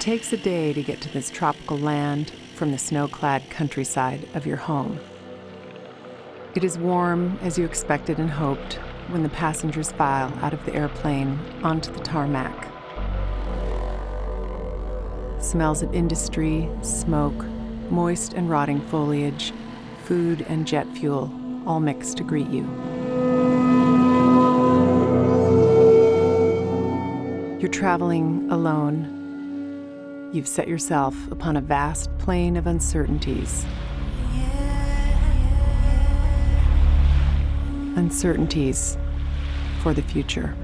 takes a day to get to this tropical land from the snow-clad countryside of your home. It is warm as you expected and hoped when the passengers file out of the airplane onto the tarmac. Smells of industry, smoke, moist and rotting foliage, food and jet fuel all mixed to greet you. You're traveling alone. You've set yourself upon a vast plain of uncertainties. Uncertainties for the future.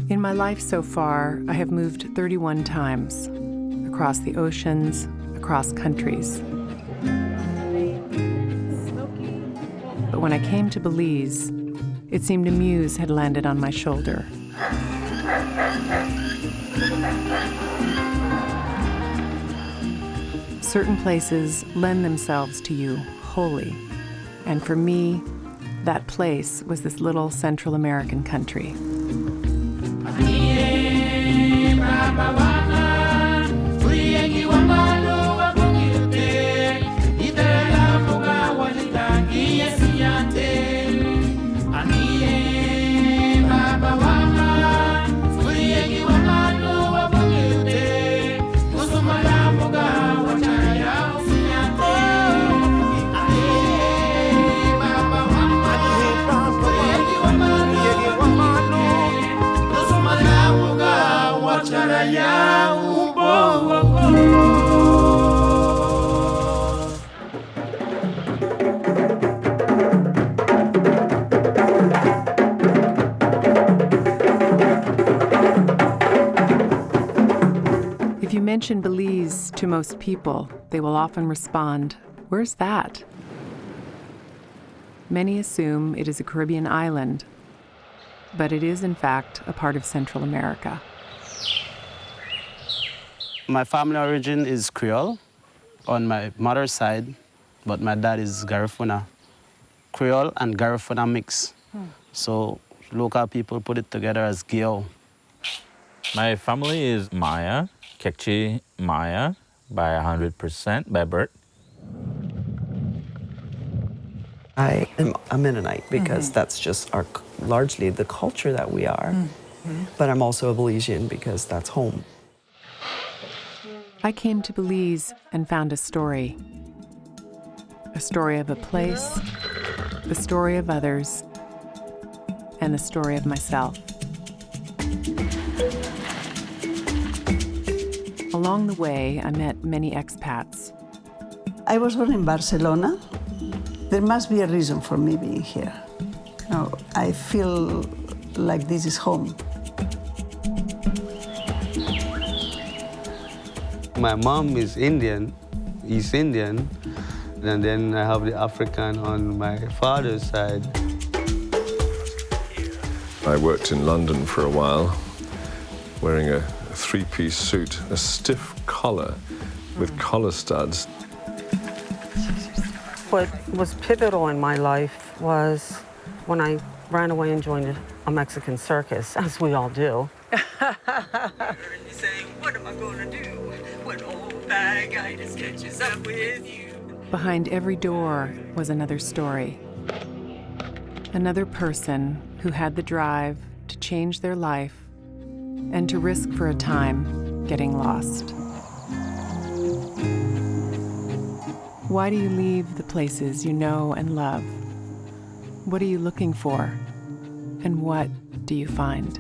In my life so far, I have moved 31 times, across the oceans, across countries. But when I came to Belize, it seemed a muse had landed on my shoulder. Certain places lend themselves to you wholly, and for me, that place was this little Central American country. If you mention Belize to most people, they will often respond, "Where's that?" Many assume it is a Caribbean island, but it is in fact a part of Central America. My family origin is Creole on my mother's side, but my dad is Garifuna. Creole and Garifuna mix. So local people put it together as Gio. My family is Maya, Kekchi Maya, by 100% by birth. I am a Mennonite because that's just largely the culture that we are. But I'm also a Belizean because that's home. I came to Belize and found a story. A story of a place, the story of others, and the story of myself. Along the way, I met many expats. I was born in Barcelona. There must be a reason for me being here. No, I feel like this is home. My mom is Indian, East Indian, and then I have the African on my father's side. I worked in London for a while, wearing a three-piece suit, a stiff collar with collar studs. What was pivotal in my life was when I ran away and joined a Mexican circus, as we all do. You're saying, what am I going to do? What old bag-itis catches up with you? Behind every door was another story. Another person who had the drive to change their life and to risk for a time getting lost. Why do you leave the places you know and love? What are you looking for? And what do you find?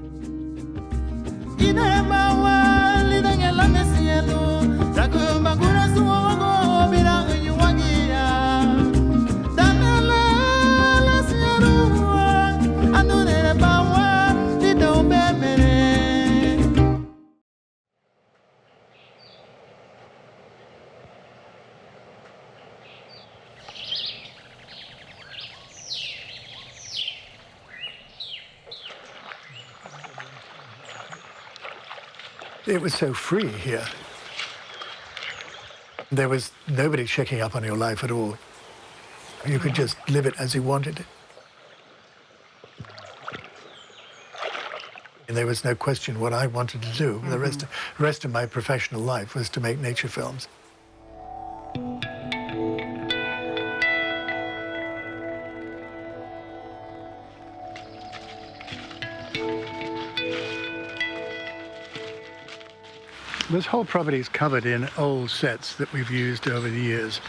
It was so free here. There was nobody checking up on your life at all. You could just live it as you wanted it. And there was no question what I wanted to do. The rest of my professional life was to make nature films. This whole property is covered in old sets that we've used over the years.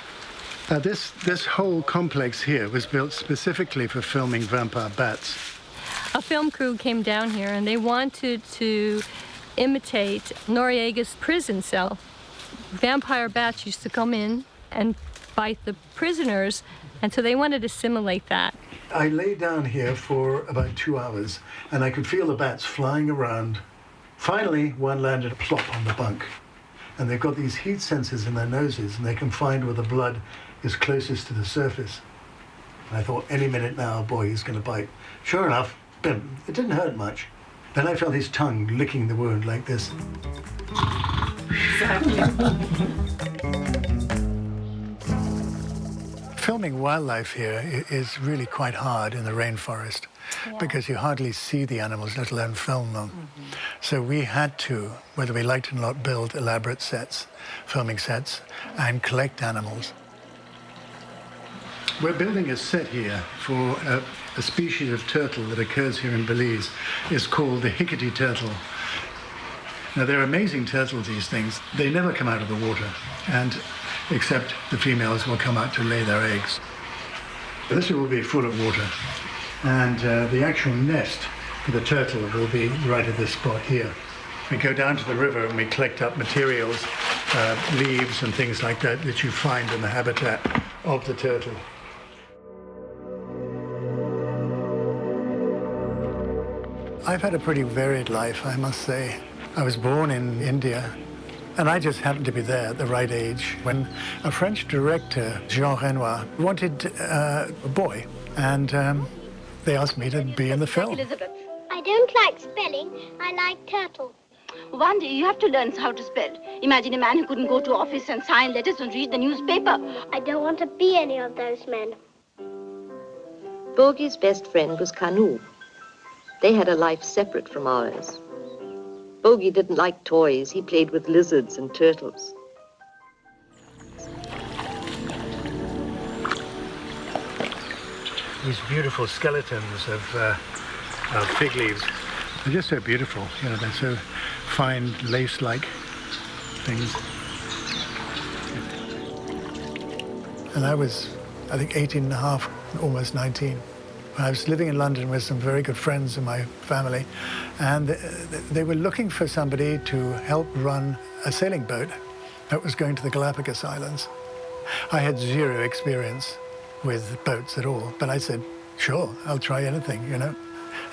This whole complex here was built specifically for filming vampire bats. A film crew came down here and they wanted to imitate Noriega's prison cell. Vampire bats used to come in and bite the prisoners, and so they wanted to simulate that. I lay down here for about 2 hours and I could feel the bats flying around. Finally, one landed plop on the bunk. And they've got these heat sensors in their noses and they can find where the blood is closest to the surface. And I thought, any minute now, boy, he's going to bite. Sure enough, bim, it didn't hurt much. Then I felt his tongue licking the wound like this. Filming wildlife here is really quite hard in the rainforest because you hardly see the animals, let alone film them. So we had to, whether we liked it or not, build elaborate sets, filming sets, and collect animals. We're building a set here for a species of turtle that occurs here in Belize. It's called the Hickory turtle. Now, they're amazing turtles, these things. They never come out of the water, and except the females will come out to lay their eggs. This will be full of water, and the actual nest for the turtle will be right at this spot here. We go down to the river and we collect up materials, leaves and things like that that you find in the habitat of the turtle. I've had a pretty varied life, I must say. I was born in India, and I just happened to be there at the right age when a French director, Jean Renoir, wanted a boy, and they asked me to be in the film. Elizabeth. I don't like spelling, I like turtle. One day you have to learn how to spell. Imagine a man who couldn't go to office and sign letters and read the newspaper. I don't want to be any of those men. Bogey's best friend was Kanu. They had a life separate from ours. Bogey didn't like toys. He played with lizards and turtles. These beautiful skeletons of fig leaves. They're just so beautiful, you know, they're so fine, lace-like things. And I was, I think, 18 and a half, almost 19. I was living in London with some very good friends in my family, and they were looking for somebody to help run a sailing boat that was going to the Galapagos Islands. I had zero experience with boats at all, but I said, sure, I'll try anything, you know.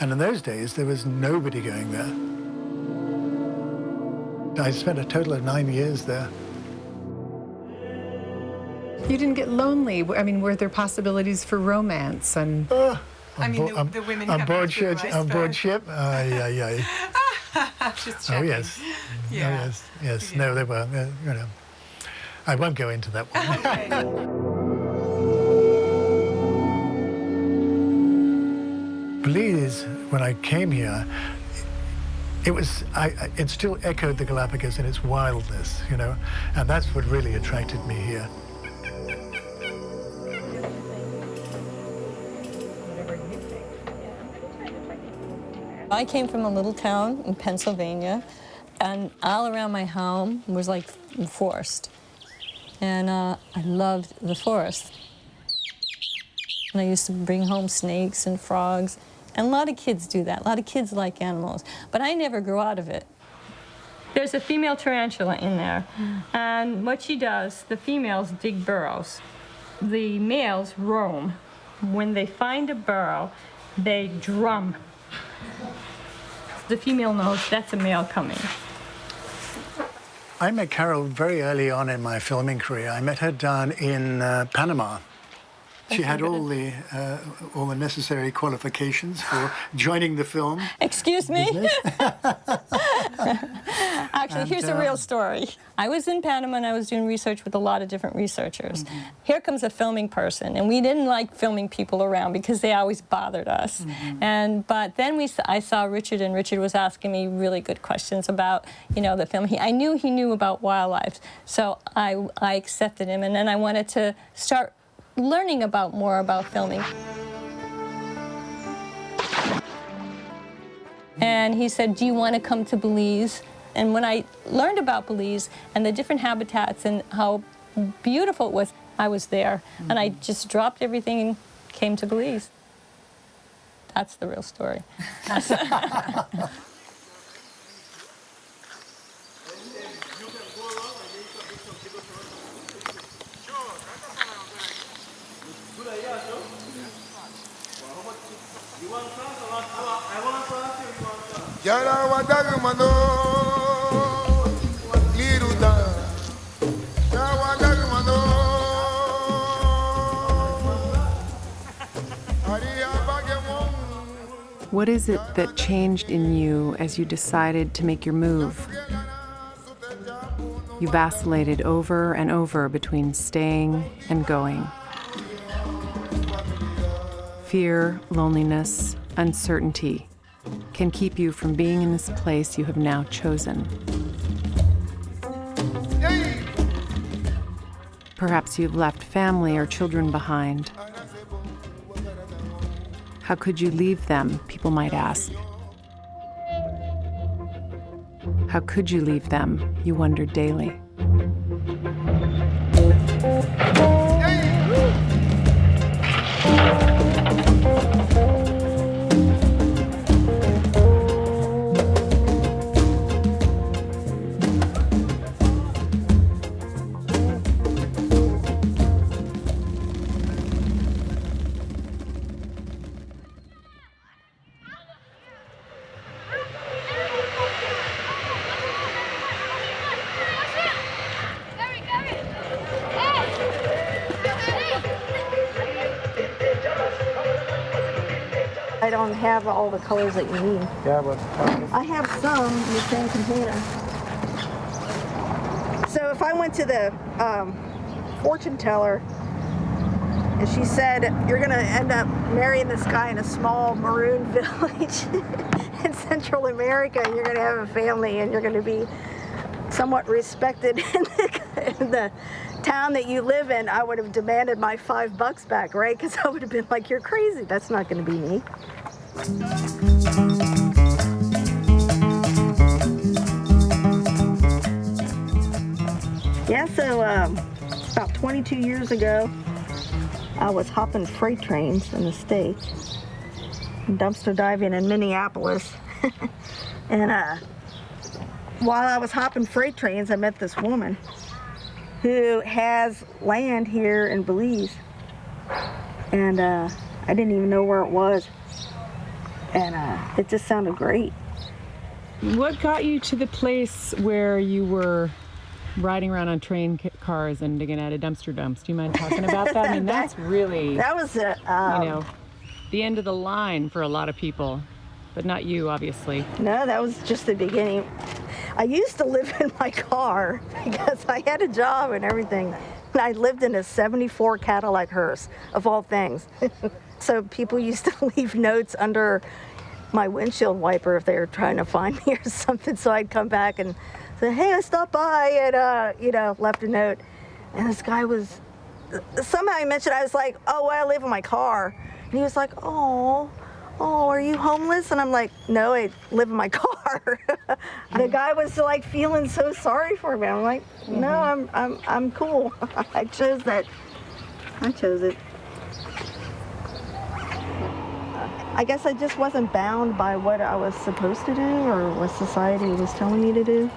And in those days, there was nobody going there. I spent a total of 9 years there. You didn't get lonely. I mean, were there possibilities for romance? And I mean, the women on board ship. On board ship. Yeah. Just oh yes. Yeah. Oh, yes. No, they were. You know, I won't go into that one. Belize, when I came here, it still echoed the Galapagos in its wildness, you know, and that's what really attracted me here. I came from a little town in Pennsylvania, and all around my home was like forest. And I loved the forest. And I used to bring home snakes and frogs. And a lot of kids do that. A lot of kids like animals. But I never grew out of it. There's a female tarantula in there. And what she does, the females dig burrows. The males roam. When they find a burrow, they drum. The female knows that's a male coming. I met Carol very early on in my filming career. I met her down in Panama. She had all the necessary qualifications for joining the film. Excuse me? Actually, here's a real story. I was in Panama and I was doing research with a lot of different researchers. Here comes a filming person, and we didn't like filming people around because they always bothered us. But then I saw Richard, and Richard was asking me really good questions about, you know, the film. I knew he knew about wildlife, so I accepted him, and then I wanted to start learning more about filming. And he said, do you want to come to Belize? And when I learned about Belize and the different habitats and how beautiful it was, I was there. And I just dropped everything and came to Belize. That's the real story. What is it that changed in you as you decided to make your move? You vacillated over and over between staying and going. Fear, loneliness, uncertainty can keep you from being in this place you have now chosen. Perhaps you've left family or children behind. How could you leave them, people might ask. How could you leave them, you wonder daily. I don't have all the colors that you need. Yeah, but I have some in the same container. So if I went to the fortune teller and she said, you're going to end up marrying this guy in a small maroon village in Central America, and you're going to have a family, and you're going to be somewhat respected in the town that you live in, I would have demanded my $5 back, right? Because I would have been like, you're crazy. That's not going to be me. Yeah, so about 22 years ago, I was hopping freight trains in the States, dumpster diving in Minneapolis. And while I was hopping freight trains, I met this woman who has land here in Belize. And I didn't even know where it was. And it just sounded great. What got you to the place where you were riding around on train cars and digging out of dumpster dumps? Do you mind talking about that? I mean, that's really, that was you know, the end of the line for a lot of people, but not you, obviously. No, that was just the beginning. I used to live in my car because I had a job and everything. And I lived in a '74 Cadillac hearse, of all things. So people used to leave notes under my windshield wiper if they were trying to find me or something. So I'd come back and say, hey, I stopped by and, you know, left a note. And this guy was, somehow he mentioned, I was like, oh, well, I live in my car. And he was like, oh, are you homeless? And I'm like, no, I live in my car. The guy was like feeling so sorry for me. I'm like, no, I'm cool. I chose that. I chose it. I guess I just wasn't bound by what I was supposed to do or what society was telling me to do.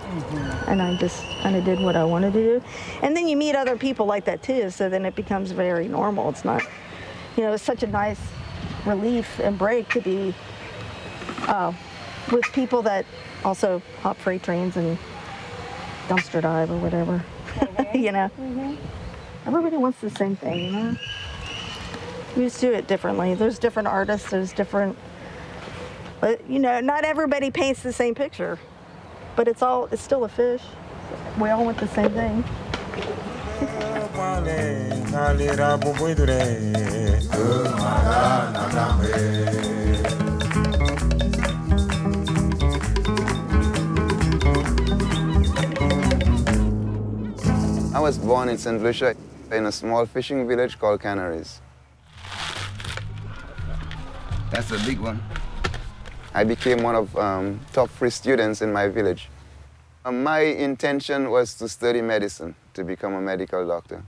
And I just kind of did what I wanted to do. And then you meet other people like that too, so then it becomes very normal. It's not, you know, it's such a nice relief and break to be with people that also hop freight trains and dumpster dive or whatever. You know? Everybody wants the same thing, you know? We just do it differently. There's different artists, there's different, but you know, not everybody paints the same picture, but it's still a fish. We all want the same thing. I was born in St. Lucia in a small fishing village called Canaries. That's a big one. I became one of top 3 students in my village. My intention was to study medicine, to become a medical doctor.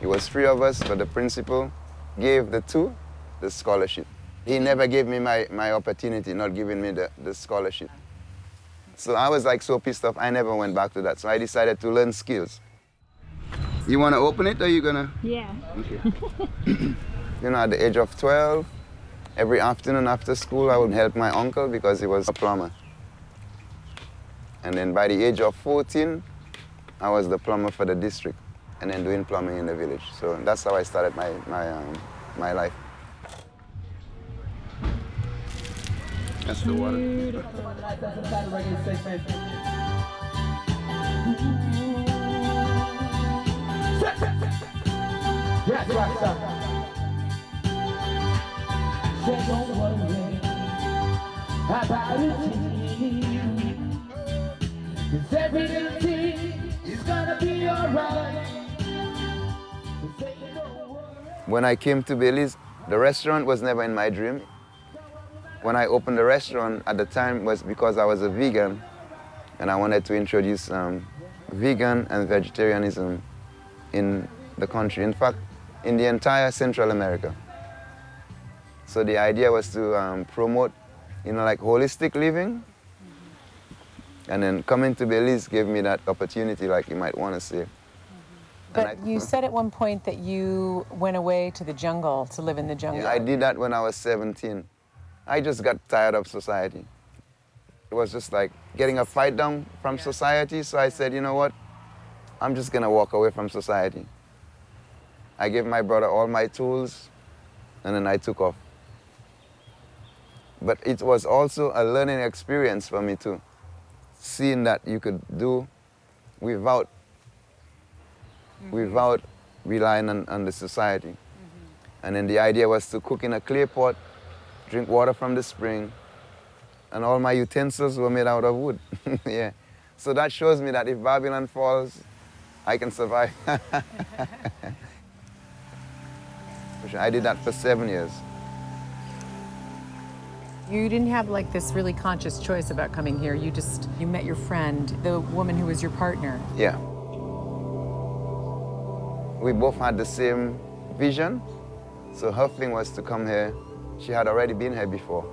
It was 3 of us, but the principal gave the 2 the scholarship. He never gave me my opportunity, not giving me the scholarship. So I was like so pissed off, I never went back to that. So I decided to learn skills. You want to open it or are you gonna? Yeah. Okay. You know, at the age of 12, every afternoon after school, I would help my uncle because he was a plumber. And then by the age of 14, I was the plumber for the district and then doing plumbing in the village. So that's how I started my life. That's the water. Don't worry about it, 'cause everything is gonna be alright. When I came to Belize, the restaurant was never in my dream. When I opened the restaurant at the time was because I was a vegan and I wanted to introduce vegan and vegetarianism in the country. In fact, in the entire Central America. So the idea was to promote, you know, like holistic living. And then coming to Belize gave me that opportunity, like you might want to say. But you said at one point that you went away to the jungle to live in the jungle. Yeah, I did that when I was 17. I just got tired of society. It was just like getting a fight down from society. So I said, you know what? I'm just gonna walk away from society. I gave my brother all my tools and then I took off. But it was also a learning experience for me too. Seeing that you could do without relying on the society. And then the idea was to cook in a clay pot, drink water from the spring, and all my utensils were made out of wood. Yeah. So that shows me that if Babylon falls, I can survive. I did that for 7 years. You didn't have like this really conscious choice about coming here. You met your friend, the woman who was your partner. Yeah. We both had the same vision. So her thing was to come here. She had already been here before.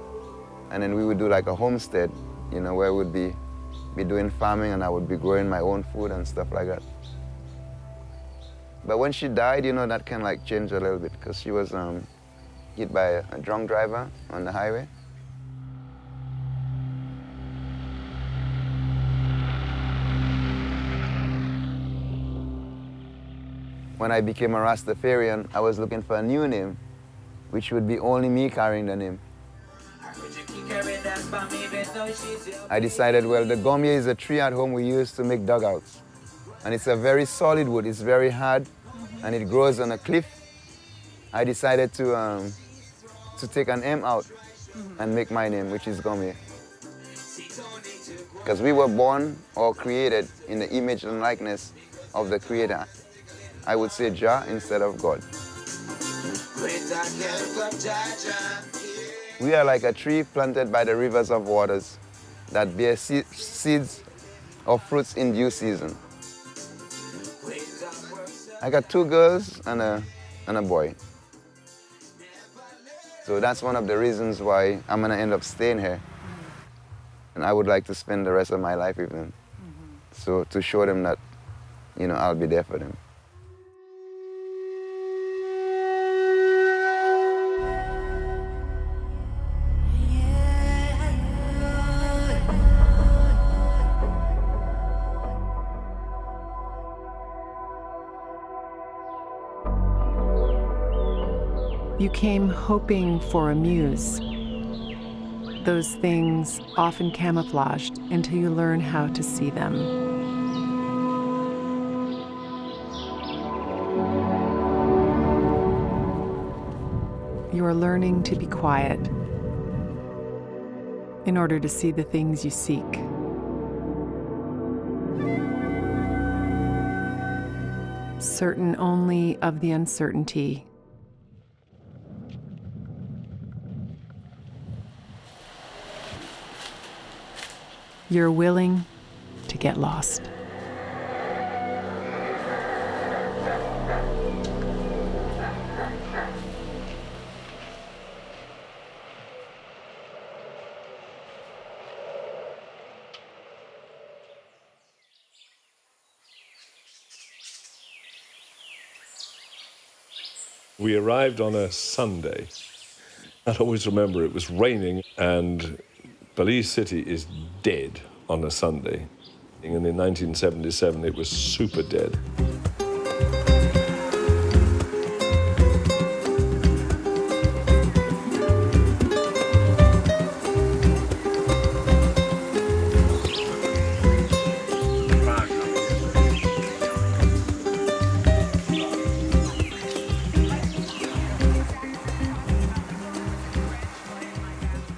And then we would do like a homestead, you know, where we'd be doing farming and I would be growing my own food and stuff like that. But when she died, you know, that kind of like changed a little bit because she was hit by a drunk driver on the highway. When I became a Rastafarian, I was looking for a new name, which would be only me carrying the name. I decided, well, the gomye is a tree at home we use to make dugouts. And it's a very solid wood, it's very hard, and it grows on a cliff. I decided to take an M out and make my name, which is gomye. Because we were born or created in the image and likeness of the Creator. I would say Jah instead of God. We are like a tree planted by the rivers of waters that bear seeds or fruits in due season. I got 2 girls and a boy. So that's one of the reasons why I'm gonna end up staying here. And I would like to spend the rest of my life with them. So to show them that, you know, I'll be there for them. You came hoping for a muse. Those things often camouflaged until you learn how to see them. You are learning to be quiet in order to see the things you seek. Certain only of the uncertainty. You're willing to get lost. We arrived on a Sunday. I always remember it was raining and Belize City is dead on a Sunday. And in 1977, it was super dead.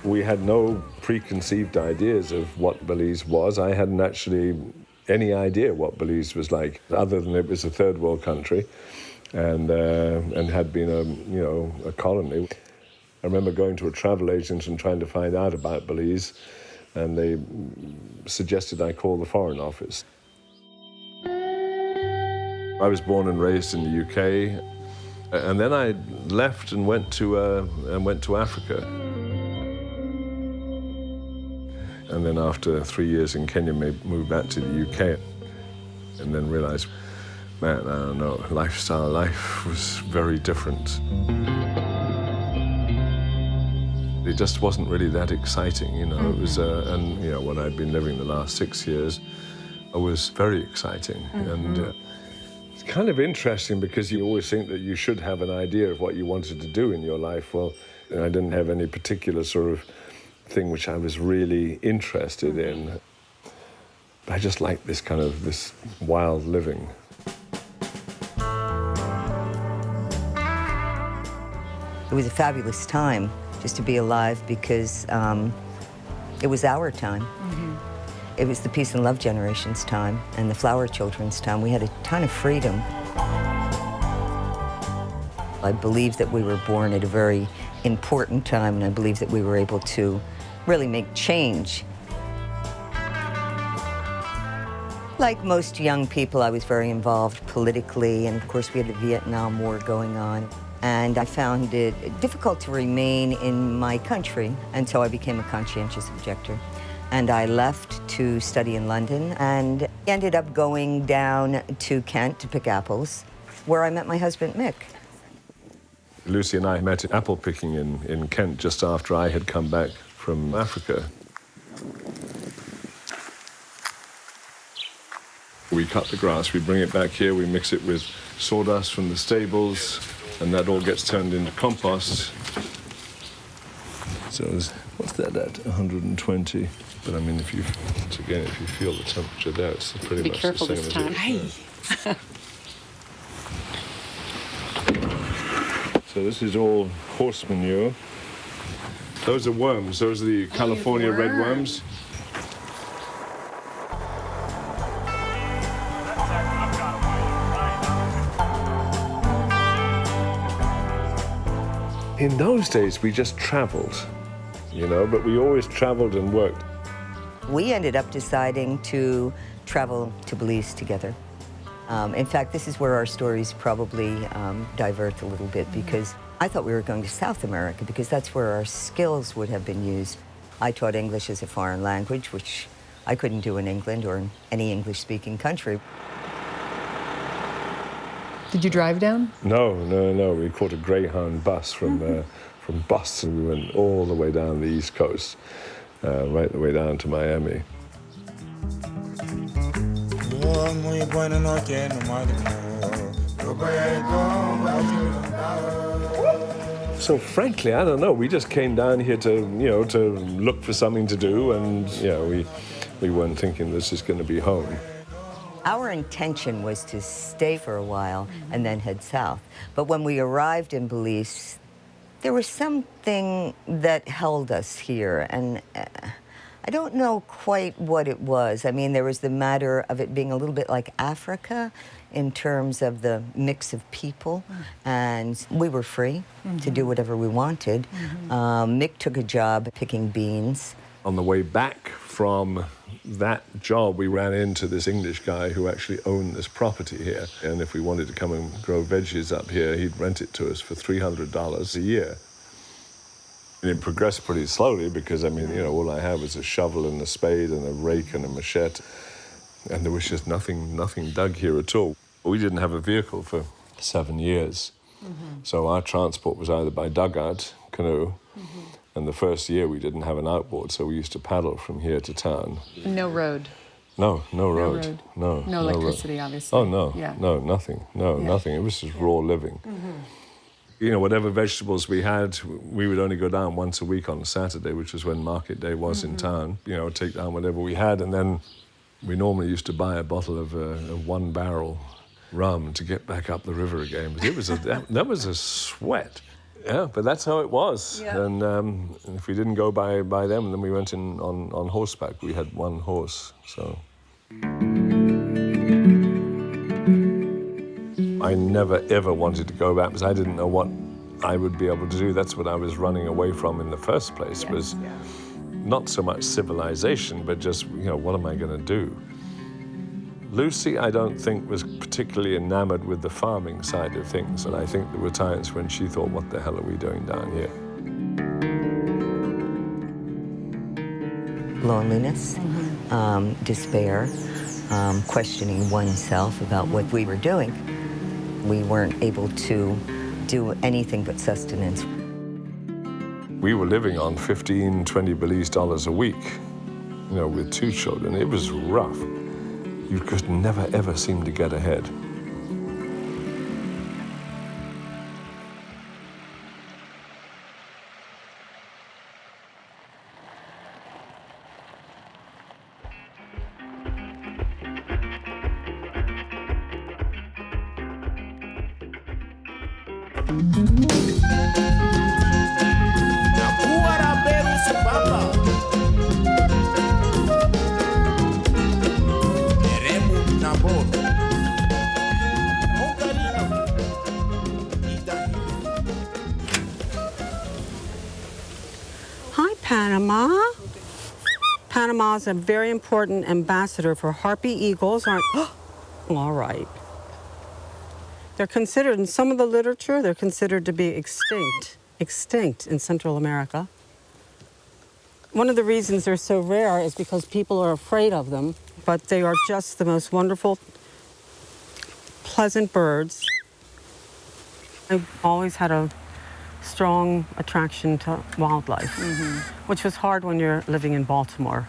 We had no preconceived ideas of what Belize was. I hadn't actually any idea what Belize was like, other than it was a third world country and had been a colony. I remember going to a travel agent and trying to find out about Belize, and they suggested I call the Foreign Office. I was born and raised in the UK, and then I left and went to Africa. And then after 3 years in Kenya, moved back to the UK, and then realized, man, I don't know, life was very different. It just wasn't really that exciting, you know. It was, and you know, when I'd been living the last 6 years, it was very exciting. And it's kind of interesting because you always think that you should have an idea of what you wanted to do in your life. Well, I didn't have any particular sort of thing which I was really interested in. I just liked this wild living. It was a fabulous time just to be alive because it was our time. It was the peace and love generation's time and the flower children's time. We had a ton of freedom. I believe that we were born at a very important time, and I believe that we were able to really make change. Like most young people, I was very involved politically, and of course we had the Vietnam War going on. And I found it difficult to remain in my country, and so I became a conscientious objector. And I left to study in London and ended up going down to Kent to pick apples, where I met my husband, Mick. Lucy and I met apple picking in Kent just after I had come back from Africa. We cut the grass, we bring it back here, we mix it with sawdust from the stables, and that all gets turned into compost. So what's that at? 120. But I mean, if you feel the temperature there, it's pretty much the same as it. Be careful this time. So this is all horse manure. Those are worms. Those are the California red worms. In those days, we just traveled, you know, but we always traveled and worked. We ended up deciding to travel to Belize together. In fact, this is where our stories probably divert a little bit, because I thought we were going to South America because that's where our skills would have been used. I taught English as a foreign language, which I couldn't do in England or in any English-speaking country. Did you drive down? No. We caught a Greyhound bus from Boston. We went all the way down the East Coast, right the way down to Miami. So frankly, I don't know. We just came down here to, you know, to look for something to do, and you know, we weren't thinking this is going to be home. Our intention was to stay for a while and then head south. But when we arrived in Belize, there was something that held us here, and I don't know quite what it was. I mean, there was the matter of it being a little bit like Africa in terms of the mix of people, and we were free to do whatever we wanted. Mick took a job picking beans. On the way back from that job, we ran into this English guy who actually owned this property here. And if we wanted to come and grow veggies up here, he'd rent it to us for $300 a year. And it progressed pretty slowly because, I mean, you know, all I had was a shovel and a spade and a rake and a machete. And there was just nothing dug here at all. We didn't have a vehicle for 7 years. So our transport was either by dugout, canoe, and the first year we didn't have an outboard, so we used to paddle from here to town. No road. No road. No electricity, road. obviously. Oh, no. Yeah. No, nothing. No, nothing. It was just raw living. You know, whatever vegetables we had, we would only go down once a week on a Saturday, which was when market day was in town. You know, take down whatever we had, and then we normally used to buy a bottle of a 1-barrel rum to get back up the river again. But it was that was a sweat. Yeah, but that's how it was. Yeah. And if we didn't go by them, then we went in on horseback. We had one horse, so. I never, ever wanted to go back because I didn't know what I would be able to do. That's what I was running away from in the first place, was not so much civilization, but just, you know, what am I going to do? Lucy, I don't think, was particularly enamored with the farming side of things, and I think there were times when she thought, what the hell are we doing down here? Loneliness, despair, questioning oneself about what we were doing. We weren't able to do anything but sustenance. We were living on $15, $20 Belize a week, you know, with 2 children. It was rough. You could never, ever seem to get ahead. Hi, Panama. Panama is a very important ambassador for harpy eagles. All right. They're considered, in some of the literature, they're considered to be extinct in Central America. One of the reasons they're so rare is because people are afraid of them, but they are just the most wonderful, pleasant birds. I've always had a strong attraction to wildlife, which was hard when you're living in Baltimore.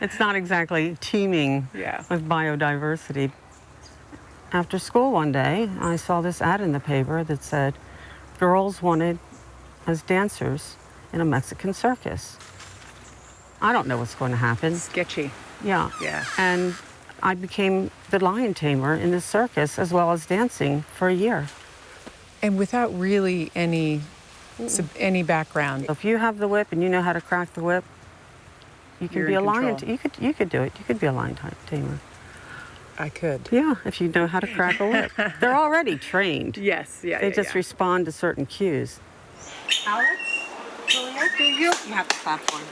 It's not exactly teeming with biodiversity. After school one day, I saw this ad in the paper that said, girls wanted as dancers in a Mexican circus. I don't know what's going to happen. Sketchy. Yeah. And I became the lion tamer in this circus as well as dancing for a year. And without really any background. If you have the whip and you know how to crack the whip, you can be a lion. You could do it. You could be a lion tamer. I could. Yeah, if you know how to crack a whip. They're already trained. Yes, They just respond to certain cues. Alex, do you have to clap for him.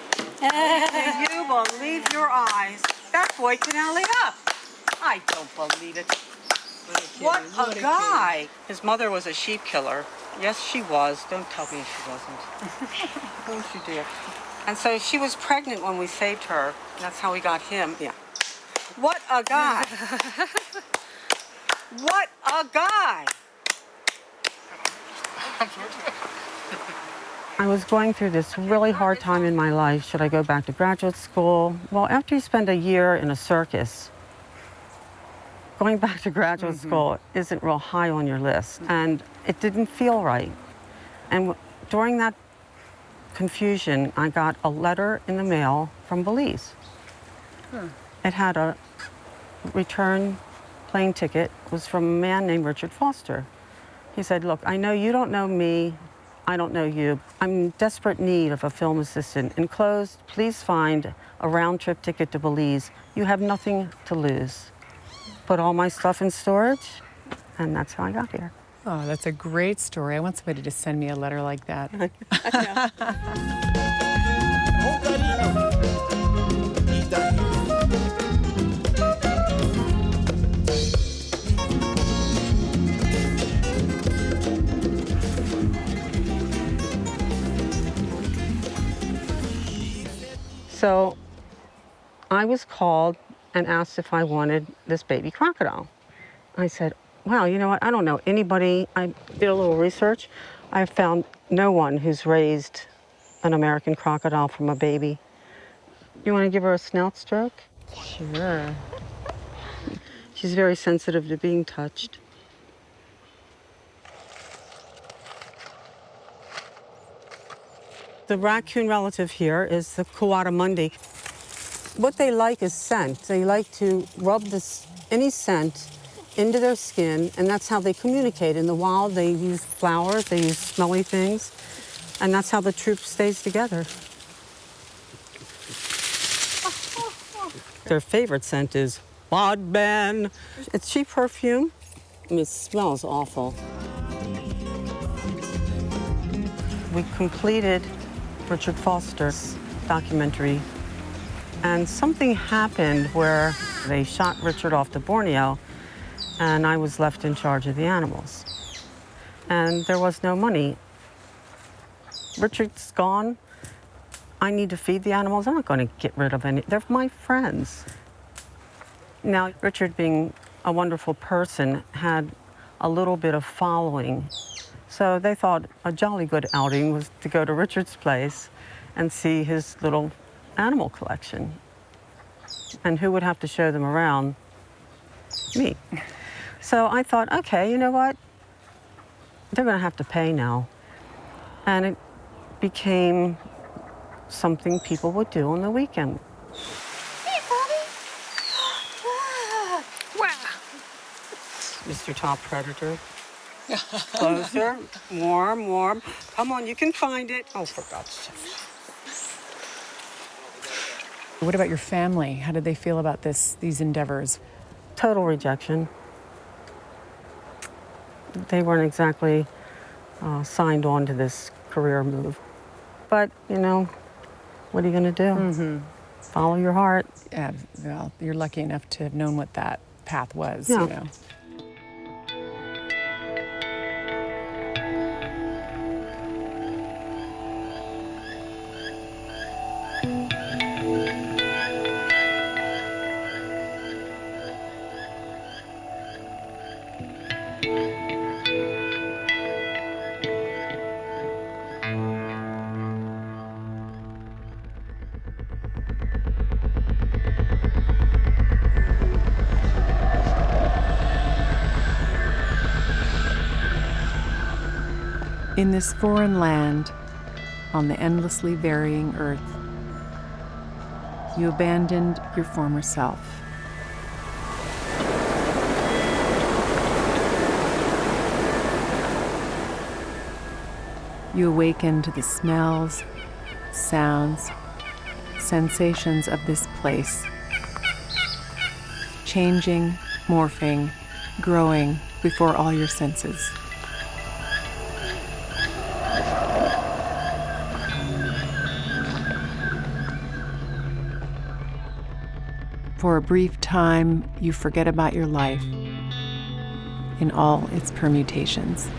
Can you believe your eyes? That boy can alley up. I don't believe it. What a guy! His mother was a sheep killer. Yes, she was. Don't tell me she wasn't. Of course she did. And so she was pregnant when we saved her. That's how we got him. Yeah. What a guy! What a guy! I was going through this really hard time in my life. Should I go back to graduate school? Well, after you spend a year in a circus, going back to graduate school isn't real high on your list. And it didn't feel right. And during that confusion, I got a letter in the mail from Belize. It had a return plane ticket. It was from a man named Richard Foster. He said, look, I know you don't know me. I don't know you. I'm in desperate need of a film assistant. Enclosed, please find a round-trip ticket to Belize. You have nothing to lose. Put all my stuff in storage, and that's how I got here. Oh, that's a great story. I want somebody to send me a letter like that. So I was called and asked if I wanted this baby crocodile. I said, wow, you know what? I don't know anybody. I did a little research. I found no one who's raised an American crocodile from a baby. You want to give her a snout stroke? Sure. She's very sensitive to being touched. The raccoon relative here is the Coatamundi. What they like is scent. They like to rub any scent into their skin, and that's how they communicate. In the wild, they use flowers, they use smelly things, and that's how the troop stays together. Their favorite scent is Bodman. It's cheap perfume. I mean, it smells awful. We completed Richard Foster's documentary, and something happened where they shot Richard off to Borneo, and I was left in charge of the animals. And there was no money. Richard's gone. I need to feed the animals. I'm not going to get rid of any. They're my friends. Now, Richard, being a wonderful person, had a little bit of following. So they thought a jolly good outing was to go to Richard's place and see his little animal collection. And who would have to show them around? Me. So I thought, okay, you know what? They're going to have to pay now. And it became something people would do on the weekend. Hey, Bobby. Wow. Mr. Top Predator. Closer, warm, warm. Come on, you can find it. Oh, for God's sake. What about your family? How did they feel about these endeavors? Total rejection. They weren't exactly signed on to this career move. But, you know, what are you going to do? Mm-hmm. Follow your heart. Yeah, well, you're lucky enough to have known what that path was, Yeah. you know. In this foreign land, on the endlessly varying earth, you abandoned your former self. You awaken to the smells, sounds, sensations of this place, changing, morphing, growing before all your senses. For a brief time, you forget about your life in all its permutations.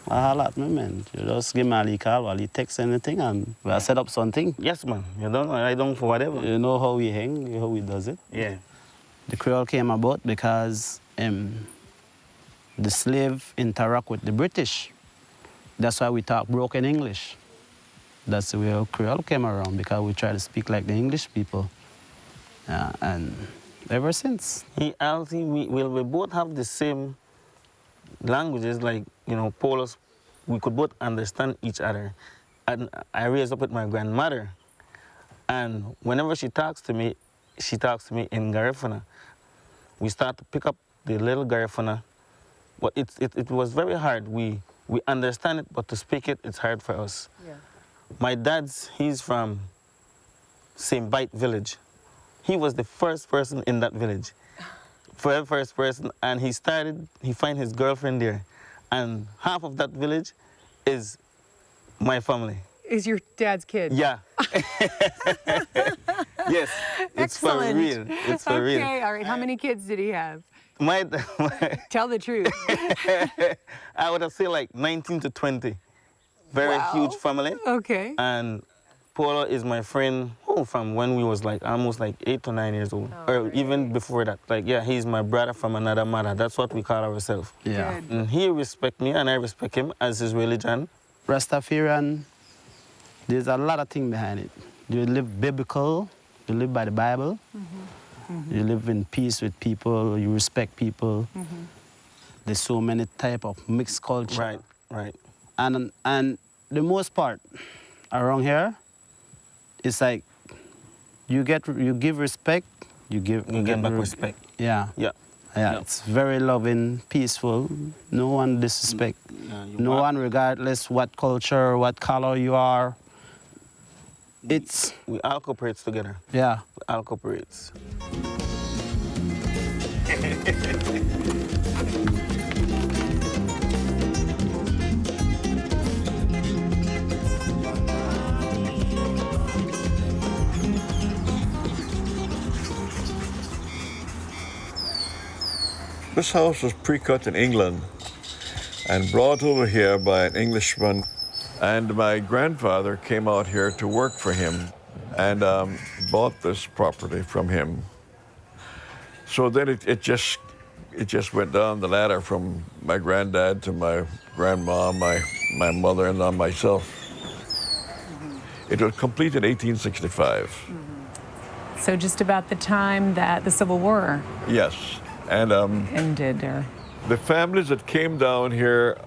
I let me, man. You just give me a call while he text anything and we'll set up something. Yes, man. You don't know, I don't for whatever. You know how we hang, how we does it? Yeah. The Creole came about because the slave interact with the British. That's why we talk broken English. That's where Creole came around, because we try to speak like the English people. And ever since. I think we both have the same languages, like, you know, Polish. We could both understand each other. And I raised up with my grandmother. And whenever she talks to me in Garifuna. We start to pick up the little Garifuna. But it was very hard. We understand it, but to speak it, it's hard for us. Yeah. My dad's, he's from St. Bite village. He was the first person in that village. First person, and he find his girlfriend there. And half of that village is my family. Is your dad's kid? Yeah. Yes, it's for real. It's for real. Okay, all right. How many kids did he have? Tell the truth. I would have said like 19 to 20. Very huge family. Okay. And Paula is my friend from when we was like almost like 8 to 9 years old. Or even before that. Like, yeah, he's my brother from another mother. That's what we call ourselves. Yeah. Good. And he respects me and I respect him as his religion. Rastafarian, there's a lot of things behind it. You live biblical, you live by the Bible, you live in peace with people, you respect people. There's so many type of mixed culture. Right. And the most part around here, it's like you give respect, you get back respect. Yeah. It's very loving, peaceful. No one disrespect. No one, regardless what culture, what color you are. We all cooperate together. Yeah. We all cooperate. This house was pre-cut in England and brought over here by an Englishman. And my grandfather came out here to work for him and bought this property from him. So then it just went down the ladder from my granddad to my grandma, my mother, and then myself. It was completed in 1865. So just about the time that the Civil War Yes. And ended. the families that came down here,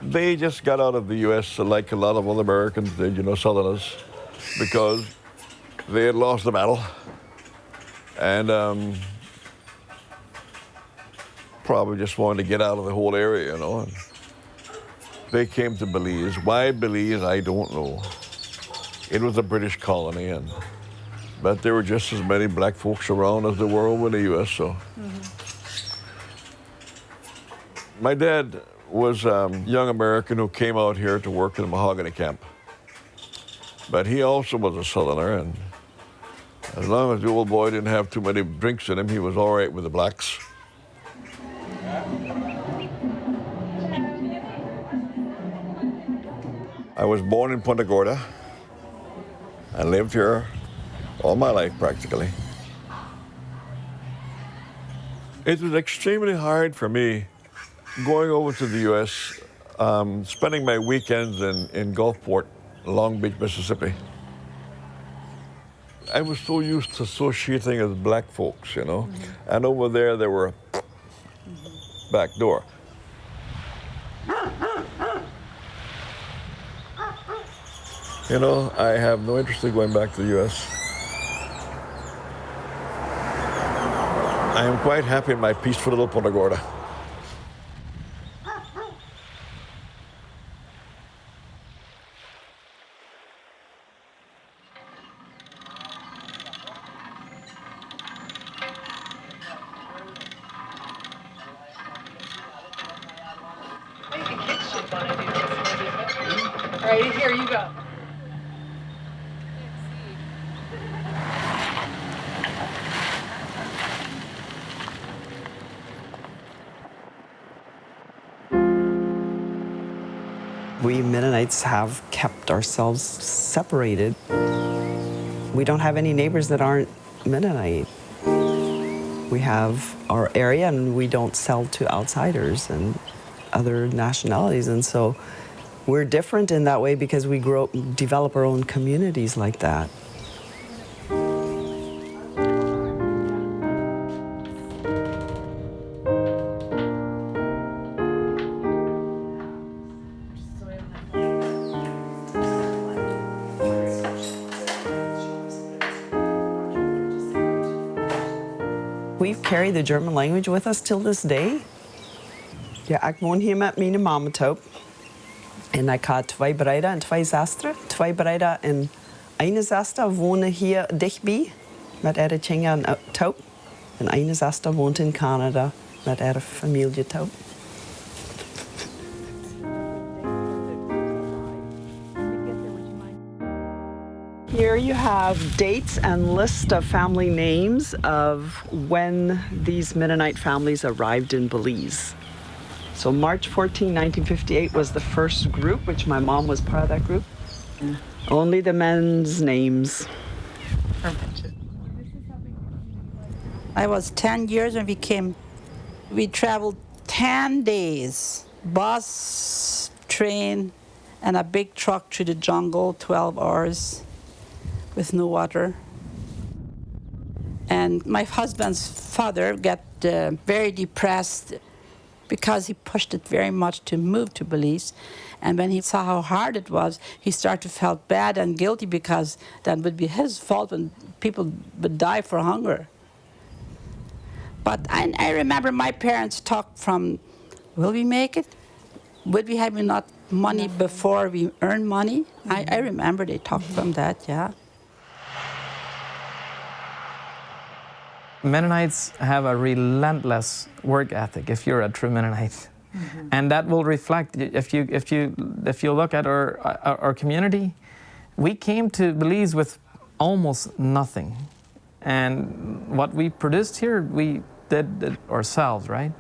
they just got out of the U.S. like a lot of other Americans did, you know, Southerners, because they had lost the battle. And probably just wanted to get out of the whole area, you know. And they came to Belize. Why Belize, I don't know. It was a British colony, but there were just as many black folks around as there were over in the U.S., so. My dad was a young American who came out here to work in a mahogany camp. But he also was a Southerner, and as long as the old boy didn't have too many drinks in him, he was all right with the blacks. I was born in Punta Gorda. I lived here all my life, practically. It was extremely hard for me going over to the U.S., spending my weekends in Gulfport, Long Beach, Mississippi. I was so used to associating with black folks, you know, and over there they were back door. You know, I have no interest in going back to the U.S. I am quite happy in my peaceful little Punta Gorda. All right, here you go. We Mennonites have kept ourselves separated. We don't have any neighbors that aren't Mennonite. We have our area and we don't sell to outsiders and other nationalities. And so we're different in that way because we develop our own communities like that. We've carried the German language with us till this day. Ja, ik woon hier met mijn mama toe. En ik had 2 broers en 2 zusters. 2 broers en 1 zuster wonen hier dichtbij met haar kinderen toe. En 1 zuster woont in Canada met haar familie toe. Here you have dates and list of family names of when these Mennonite families arrived in Belize. So March 14, 1958 was the first group, which my mom was part of that group. Yeah. Only the men's names. I was 10 years when we came. We traveled 10 days, bus, train, and a big truck through the jungle, 12 hours. With no water. And my husband's father got very depressed because he pushed it very much to move to Belize. And when he saw how hard it was, he started to feel bad and guilty because that would be his fault when people would die for hunger. But I remember my parents talked from, will we make it? Would we have enough money before we earn money? I remember they talked from that, yeah. Mennonites have a relentless work ethic if you're a true Mennonite. And that will reflect, if you look at our community, we came to Belize with almost nothing. And what we produced here, we did it ourselves, right?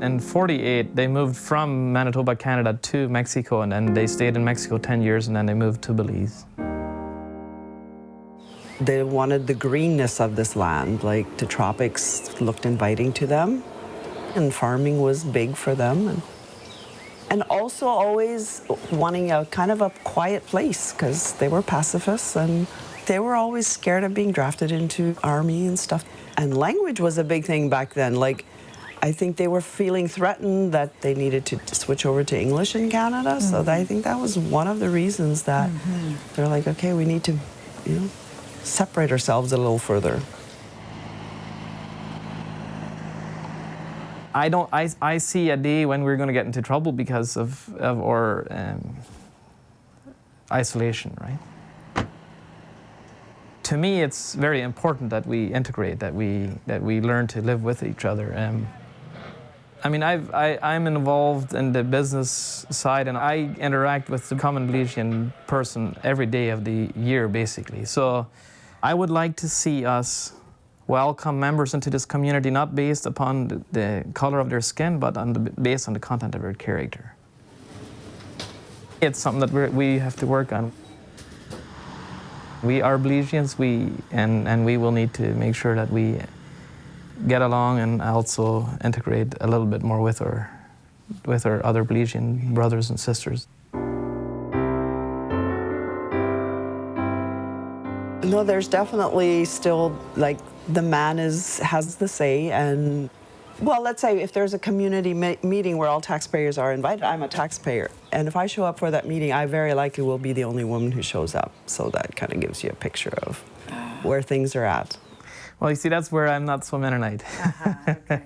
In '48, they moved from Manitoba, Canada to Mexico, and then they stayed in Mexico 10 years, and then they moved to Belize. They wanted the greenness of this land, like the tropics looked inviting to them, and farming was big for them. And also always wanting a kind of a quiet place, because they were pacifists and they were always scared of being drafted into army and stuff. And language was a big thing back then. Like, I think they were feeling threatened that they needed to switch over to English in Canada. So I think that was one of the reasons that they're like, okay, we need to, separate ourselves a little further. I see a day when we're going to get into trouble because of our isolation, right? To me, it's very important that we integrate, that we learn to live with each other. I mean, I'm involved in the business side, and I interact with the common Belizean person every day of the year, basically. So I would like to see us welcome members into this community, not based upon the color of their skin, but based on the content of their character. It's something that we have to work on. We are Belizeans, and we will need to make sure that we get along and also integrate a little bit more with our other Belizean brothers and sisters. No, there's definitely still, like, the man has the say, and, well, let's say if there's a community meeting where all taxpayers are invited, I'm a taxpayer, and if I show up for that meeting, I very likely will be the only woman who shows up, so that kind of gives you a picture of where things are at. Well, you see, that's where I'm not so Mennonite. Okay.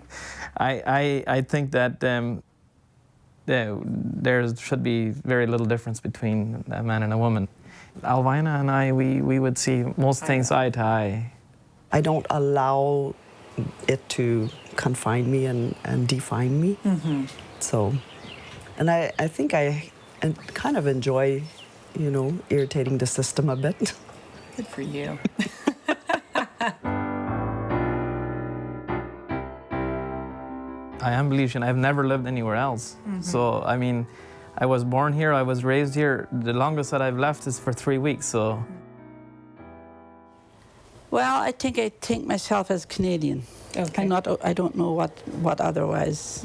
I think that there should be very little difference between a man and a woman. Alvina and I, we would see most things eye to eye. I don't allow it to confine me and define me. So, and I think I kind of enjoy, irritating the system a bit. Good for you. I am Belizean. I've never lived anywhere else. So, I mean, I was born here, I was raised here. The longest that I've left is for 3 weeks, so. Well, I think myself as Canadian. Okay. I don't know what otherwise.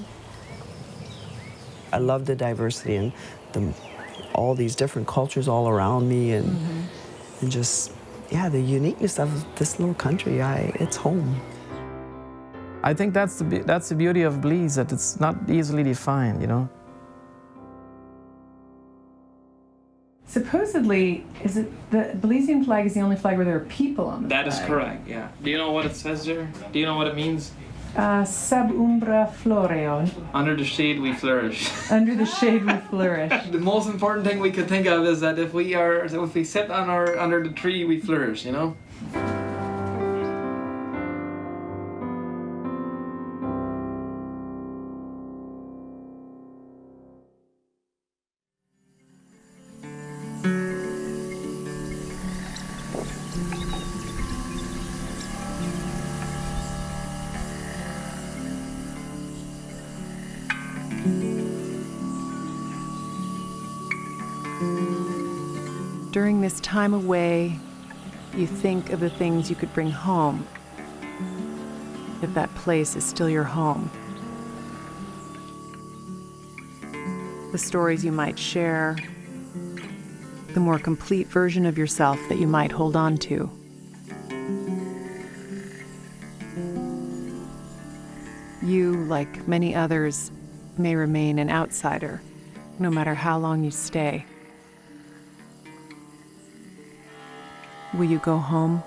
I love the diversity and all these different cultures all around me, and just, yeah, the uniqueness of this little country. It's home. I think that's the beauty of Belize, that it's not easily defined, you know. Supposedly, is it the Belizean flag is the only flag where there are people on the flag? That is correct, yeah. Do you know what it says there? Do you know what it means? Sub umbra floreo. Under the shade we flourish. Under the shade we flourish. The most important thing we could think of is that if we sit under the tree, we flourish, you know? During this time away, you think of the things you could bring home, if that place is still your home. The stories you might share, the more complete version of yourself that you might hold on to. You, like many others, may remain an outsider, no matter how long you stay. Will you go home?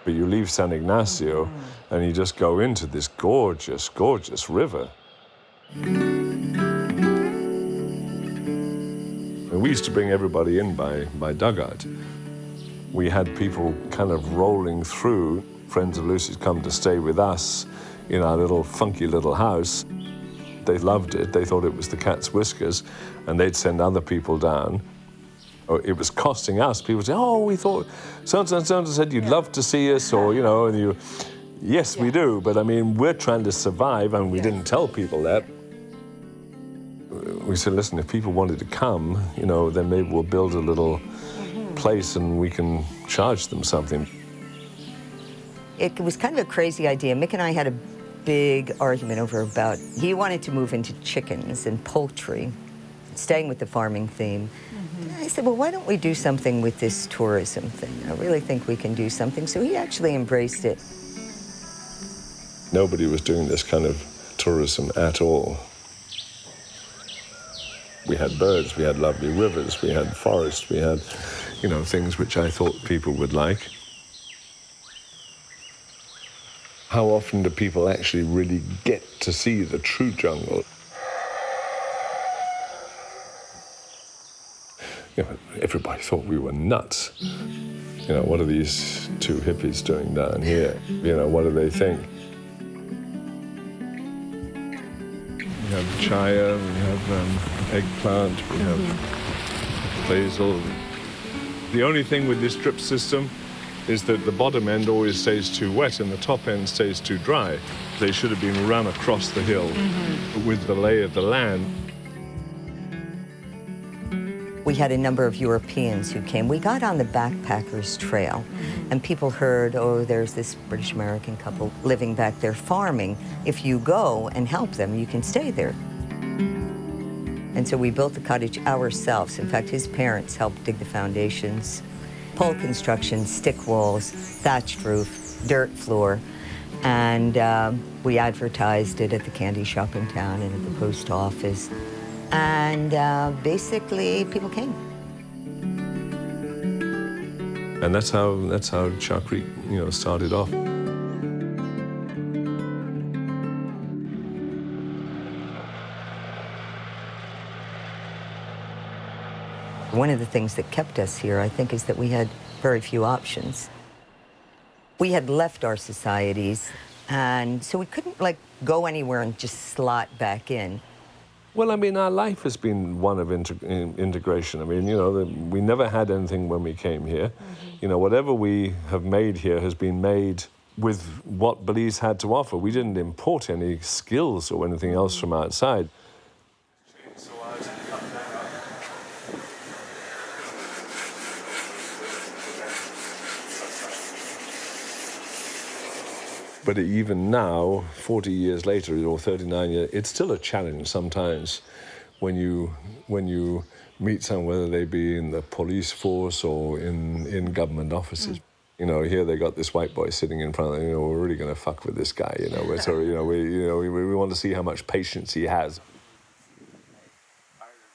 But you leave San Ignacio and you just go into this gorgeous, gorgeous river. And we used to bring everybody in by dugout. We had people kind of rolling through. Friends of Lucy's come to stay with us in our little funky little house. They loved it. They thought it was the cat's whiskers, and they'd send other people down. It was costing us. People say, "Oh, we thought so-and-so said you'd love to see us," or, you know, and yes, we do, but I mean, we're trying to survive, and we didn't tell people that. We said, listen, if people wanted to come, you know, then maybe we'll build a little place and we can charge them something. It was kind of a crazy idea. Mick and I had a big argument over about, he wanted to move into chickens and poultry, staying with the farming theme. And I said, well, why don't we do something with this tourism thing? I really think we can do something. So he actually embraced it. Nobody was doing this kind of tourism at all. We had birds, we had lovely rivers, we had forests, we had, you know, things which I thought people would like. How often do people actually really get to see the true jungle? You know, everybody thought we were nuts. You know, what are these two hippies doing down here? You know, what do they think? We have chaya, we have eggplant, we have basil. The only thing with this drip system is that the bottom end always stays too wet and the top end stays too dry. They should have been run across the hill with the lay of the land. We had a number of Europeans who came. We got on the Backpackers Trail, and people heard, oh, there's this British-American couple living back there farming. If you go and help them, you can stay there. And so we built the cottage ourselves. In fact, his parents helped dig the foundations. Pole construction, stick walls, thatched roof, dirt floor. And we advertised it at the candy shop in town and at the post office. And basically, people came. And that's how Chalk Creek, you know, started off. One of the things that kept us here, I think, is that we had very few options. We had left our societies, and so we couldn't, like, go anywhere and just slot back in. Well, I mean, our life has been one of integration. I mean, you know, we never had anything when we came here. You know, whatever we have made here has been made with what Belize had to offer. We didn't import any skills or anything else from outside. But even now, 40 years later, or 39 years, it's still a challenge sometimes when you meet someone, whether they be in the police force or in government offices. You know, here they got this white boy sitting in front of them, you know, we're really going to fuck with this guy, you know. So, we want to see how much patience he has.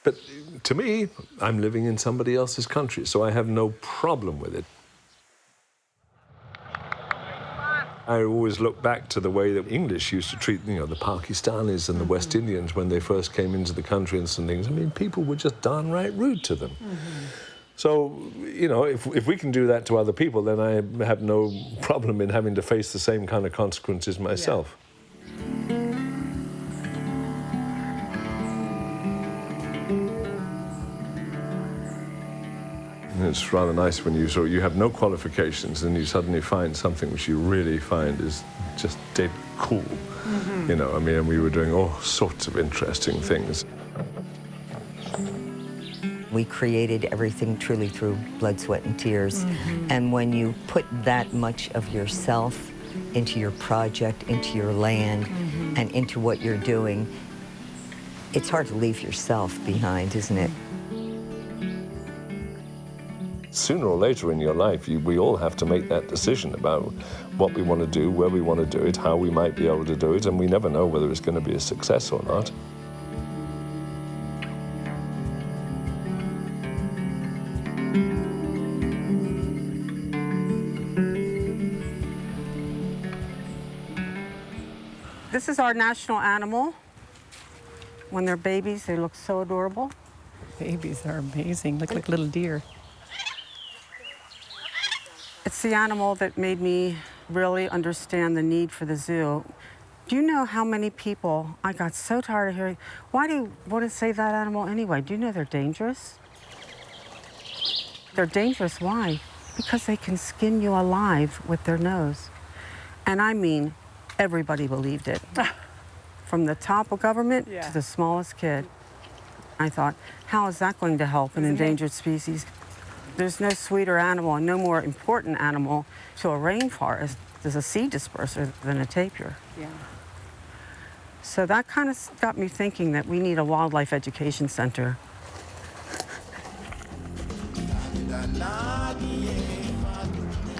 But to me, I'm living in somebody else's country, so I have no problem with it. I always look back to the way that English used to treat, you know, the Pakistanis and the West Indians when they first came into the country and some things. I mean, people were just downright rude to them. So, you know, if we can do that to other people, then I have no problem in having to face the same kind of consequences myself. Yeah. It's rather nice when you have no qualifications and you suddenly find something which you really find is just dead cool. You know, I mean, and we were doing all sorts of interesting things. We created everything truly through blood, sweat, and tears. And when you put that much of yourself into your project, into your land, and into what you're doing, it's hard to leave yourself behind, isn't it? Sooner or later in your life, we all have to make that decision about what we want to do, where we want to do it, how we might be able to do it, and we never know whether it's going to be a success or not. This is our national animal. When they're babies, they look so adorable. Babies are amazing, look like little deer. It's the animal that made me really understand the need for the zoo. Do you know how many people, I got so tired of hearing, why do you want to save that animal anyway? Do you know they're dangerous? They're dangerous, why? Because they can skin you alive with their nose. And I mean, everybody believed it. From the top of government to the smallest kid. I thought, how is that going to help an endangered species? There's no sweeter animal and no more important animal to a rainforest as a seed disperser than a tapir. Yeah. So that kind of got me thinking that we need a wildlife education center.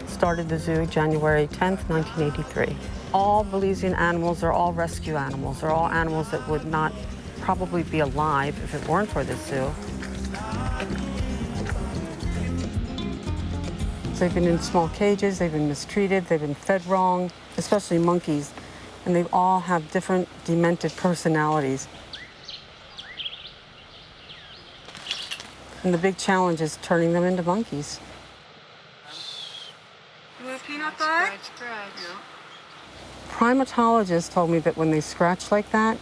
Started the zoo January 10th, 1983. All Belizean animals are all rescue animals. They're all animals that would not probably be alive if it weren't for this zoo. They've been in small cages, they've been mistreated, they've been fed wrong, especially monkeys, and they all have different demented personalities. And the big challenge is turning them into monkeys. You want a peanut butter? Scratch. Yeah. Primatologists told me that when they scratch like that,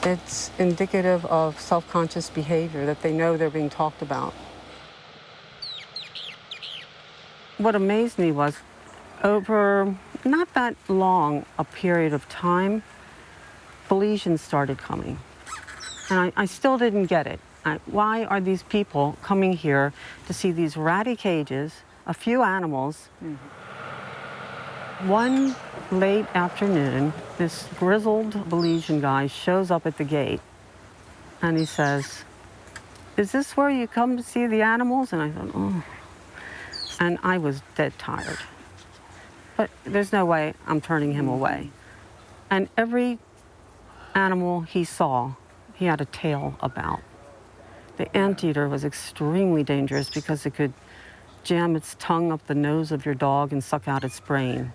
it's indicative of self-conscious behavior, that they know they're being talked about. What amazed me was, over not that long a period of time, Belizeans started coming. And I still didn't get it. Why are these people coming here to see these ratty cages, a few animals? One late afternoon, this grizzled Belizean guy shows up at the gate and he says, "Is this where you come to see the animals?" And I thought, oh. And I was dead tired. But there's no way I'm turning him away. And every animal he saw, he had a tale about. The anteater was extremely dangerous because it could jam its tongue up the nose of your dog and suck out its brain.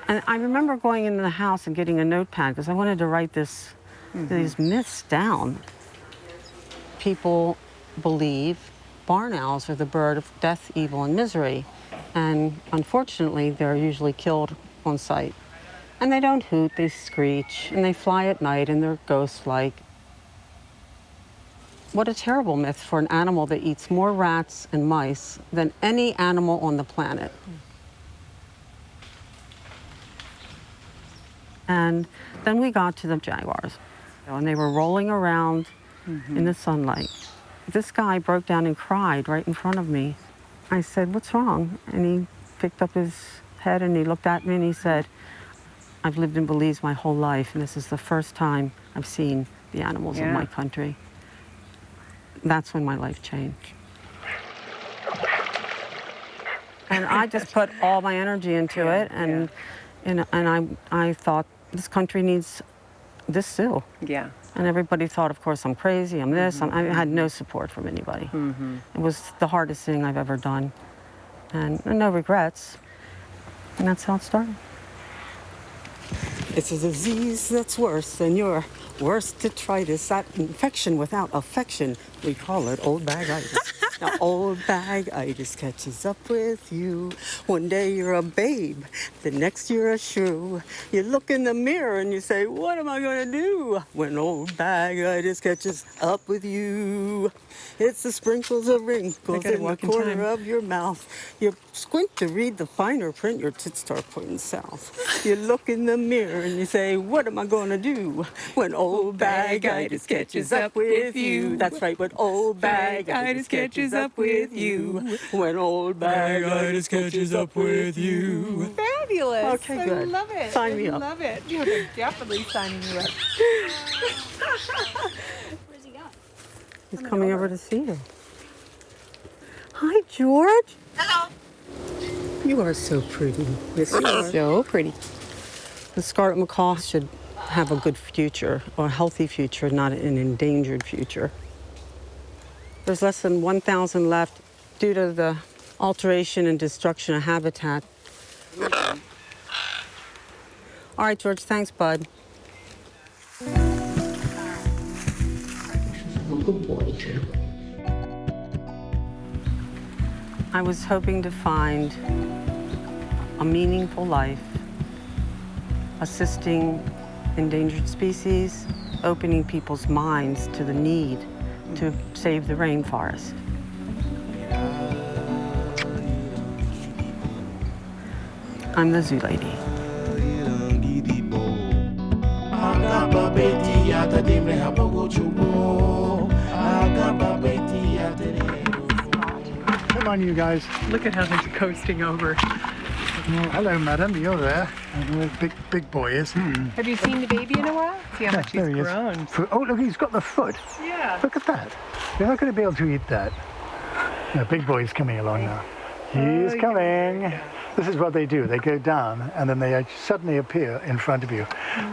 And I remember going into the house and getting a notepad because I wanted to write these myths down. People believe barn owls are the bird of death, evil, and misery. And unfortunately, they're usually killed on sight. And they don't hoot, they screech, and they fly at night, and they're ghost-like. What a terrible myth for an animal that eats more rats and mice than any animal on the planet. And then we got to the jaguars, and they were rolling around in the sunlight. This guy broke down and cried right in front of me. I said, "What's wrong?" And he picked up his head and he looked at me and he said, "I've lived in Belize my whole life, and this is the first time I've seen the animals of my country." That's when my life changed. And I just put all my energy into it, and I thought, this country needs this zoo. Yeah. And everybody thought, of course, I'm crazy, I'm this. I had no support from anybody. It was the hardest thing I've ever done, and no regrets. And that's how it started. It's a disease that's worse than your worst detritus, that infection without affection. We call it old bag-itis. Now, old bag-itis catches up with you. One day you're a babe, the next you're a shrew. You look in the mirror and you say, "What am I gonna do when old bag-itis catches up with you?" It's the sprinkles of wrinkles in the corner of your mouth. You squint to read the finer print, your tits start pointing south. You look in the mirror and you say, "What am I gonna do when old bag-itis catches up with you?" That's right, when old bag-itis catches up with you. When old bag-itis catches up with you. Fabulous. Okay, good. I love it. Sign me I up. love it. You're definitely signing you up. Where's he going? He's coming over to see you. Hi, George. Hello. You are so pretty. Yes, you are. So pretty. The scarlet macaw should have a good future, or a healthy future, not an endangered future. There's less than 1,000 left due to the alteration and destruction of habitat. All right, George, thanks, bud. Good boy, too. I was hoping to find a meaningful life, assisting endangered species, opening people's minds to the need to save the rainforest. I'm the zoo lady. Come on, you guys. Look at how they're coasting over. Oh, hello, madam. You're there. And big boy is. Have you seen the baby in a while? See how much he's there he is. grown. Oh, look, he's got the foot. Yeah. Look at that. You're not going to be able to eat that. No, big boy's coming along now. He's coming. This is what they do. They go down, and then they suddenly appear in front of you.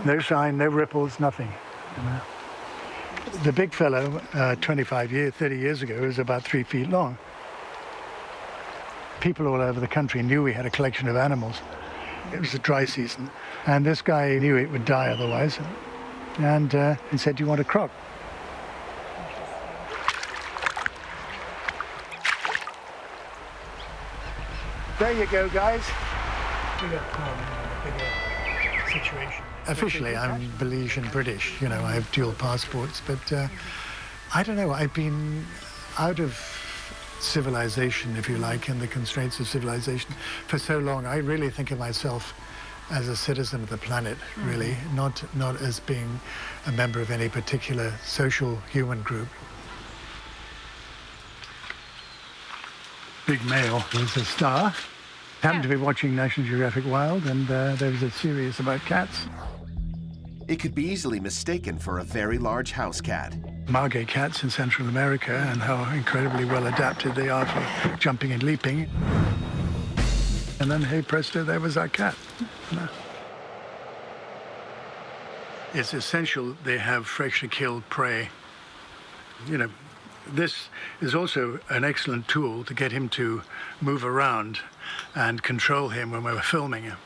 No shine, no ripples, nothing. You know? The big fellow, 30 years ago, was about 3 feet long. People all over the country knew we had a collection of animals. It was the dry season, and this guy knew it would die otherwise, and he said, "Do you want a croc?" There you go, guys. We got a bigger situation. Officially, I'm Belizean British. You know, I have dual passports, but I don't know. I've been out of civilization, if you like, and the constraints of civilization for so long. I really think of myself as a citizen of the planet, really, not as being a member of any particular social human group. Big male was a star. Happened to be watching National Geographic Wild, and there was a series about cats. It could be easily mistaken for a very large house cat. Margay cats in Central America, and how incredibly well adapted they are for jumping and leaping. And then, hey presto, there was our cat. It's essential they have freshly killed prey. You know, this is also an excellent tool to get him to move around and control him when we're filming him.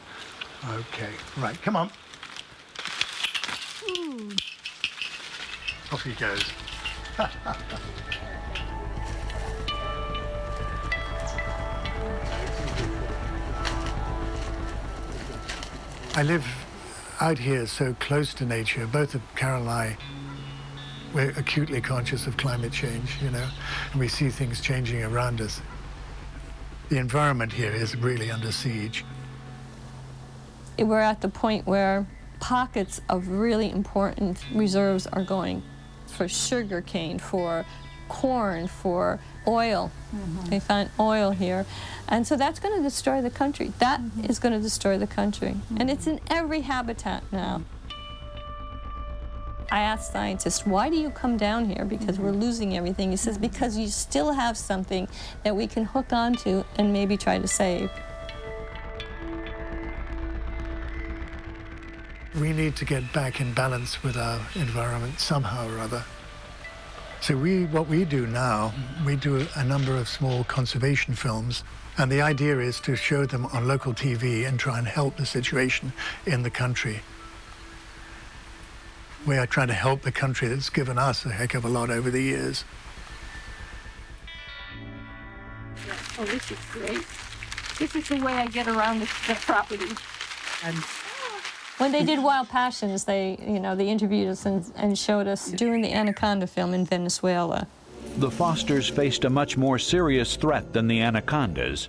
Okay, right, come on. Off he goes. I live out here so close to nature. Both of Carol and I, we're acutely conscious of climate change, you know, and we see things changing around us. The environment here is really under siege. We're at the point where pockets of really important reserves are going for sugar cane, for corn, for oil. They find oil here. And so that's going to destroy the country. That is going to destroy the country. And it's in every habitat now. I asked scientists, why do you come down here? Because we're losing everything. He says, because you still have something that we can hook onto and maybe try to save. We need to get back in balance with our environment somehow or other. So what we do now, we do a number of small conservation films, and the idea is to show them on local TV and try and help the situation in the country. We are trying to help the country that's given us a heck of a lot over the years. Oh, this is great. This is the way I get around the property. And when they did Wild Passions, they interviewed us and showed us doing the anaconda film in Venezuela. The Fosters faced a much more serious threat than the anacondas.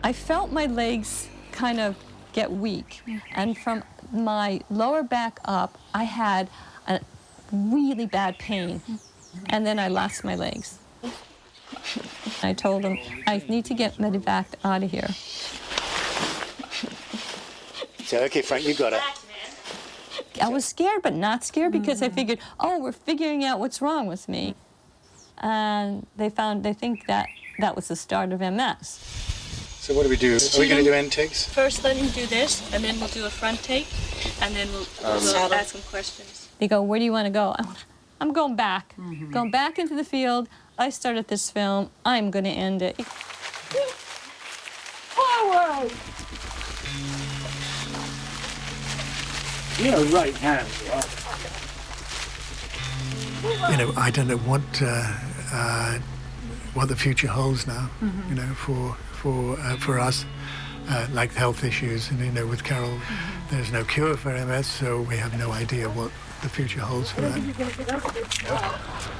I felt my legs kind of get weak, and from my lower back up, I had a really bad pain, and then I lost my legs. I told them, I need to get medevac out of here. So, okay, Frank, you got it. I was scared, but not scared, because I figured, oh, we're figuring out what's wrong with me. And they think that was the start of MS. So what do we do? Are we going to do end takes? First, let him do this, and then we'll do a front take, and then we'll ask him questions. They go, where do you want to go? I'm going back. Going back into the field. I started this film. I'm going to end it. Forward! You're right hand. I don't know what the future holds now. For us, like health issues, and with Carol, there's no cure for MS, so we have no idea what the future holds for that.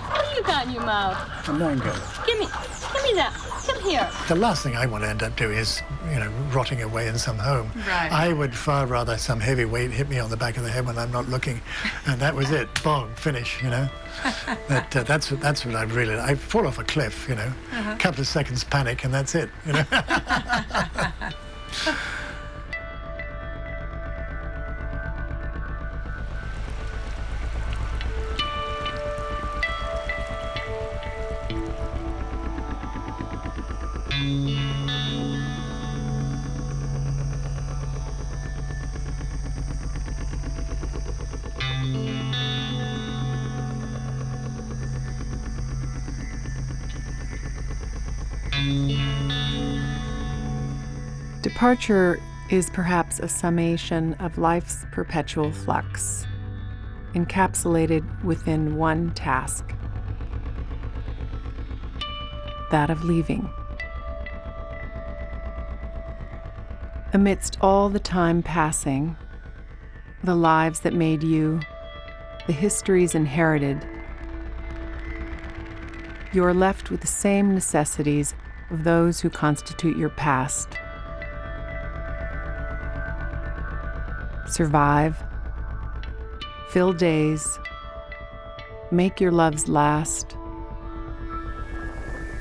What do you got in your mouth? A mango. Give me that. Come here. The last thing I want to end up doing is, rotting away in some home. Right. I would far rather some heavy weight hit me on the back of the head when I'm not looking, and that was it. Bong, finish. That's what I fall off a cliff. A couple of seconds panic, and that's it. Departure is perhaps a summation of life's perpetual flux, encapsulated within one task, that of leaving. Amidst all the time passing, the lives that made you, the histories inherited, you are left with the same necessities of those who constitute your past. Survive, fill days, make your loves last,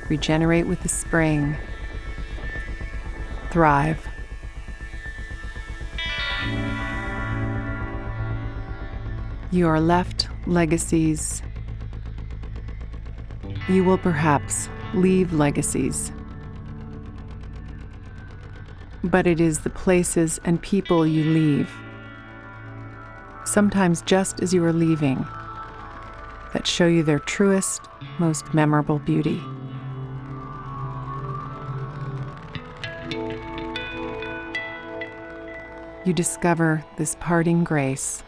regenerate with the spring, thrive. You are left legacies. You will perhaps leave legacies. But it is the places and people you leave, sometimes just as you are leaving, that show you their truest, most memorable beauty. You discover this parting grace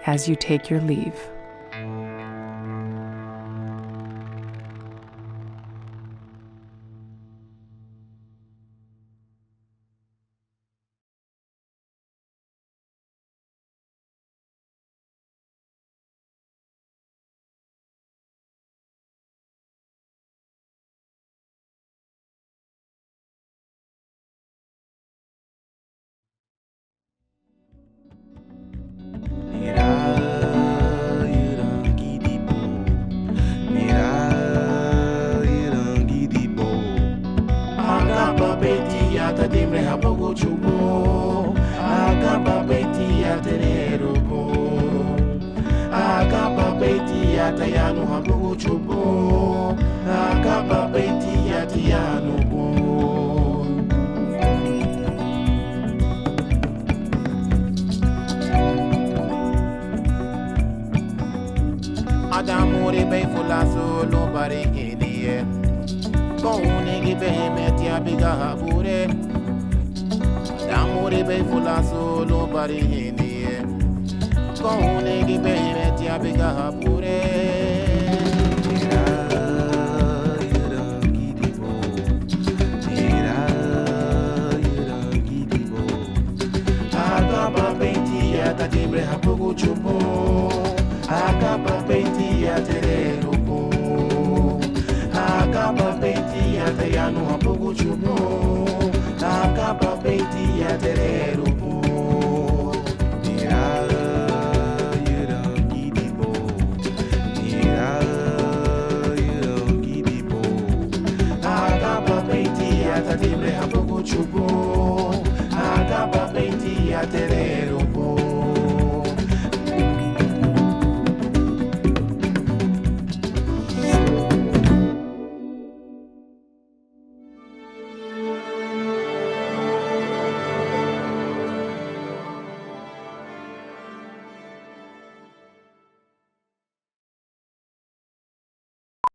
as you take your leave. yata yanu hambugu chubo akaba beti yata yanu bo Adamore bay fula solo bari iniye Kone gi behemeti abiga habure Adamore bay fula solo bari iniye Kone gi behemeti abiga habure Agaba beti yata dibre hapugu chupo Agaba beti yata lerupo Agaba beti yata yanu hapugu chupo Agaba beti yata lerupo Agaba beti yata dibre hapugu chupo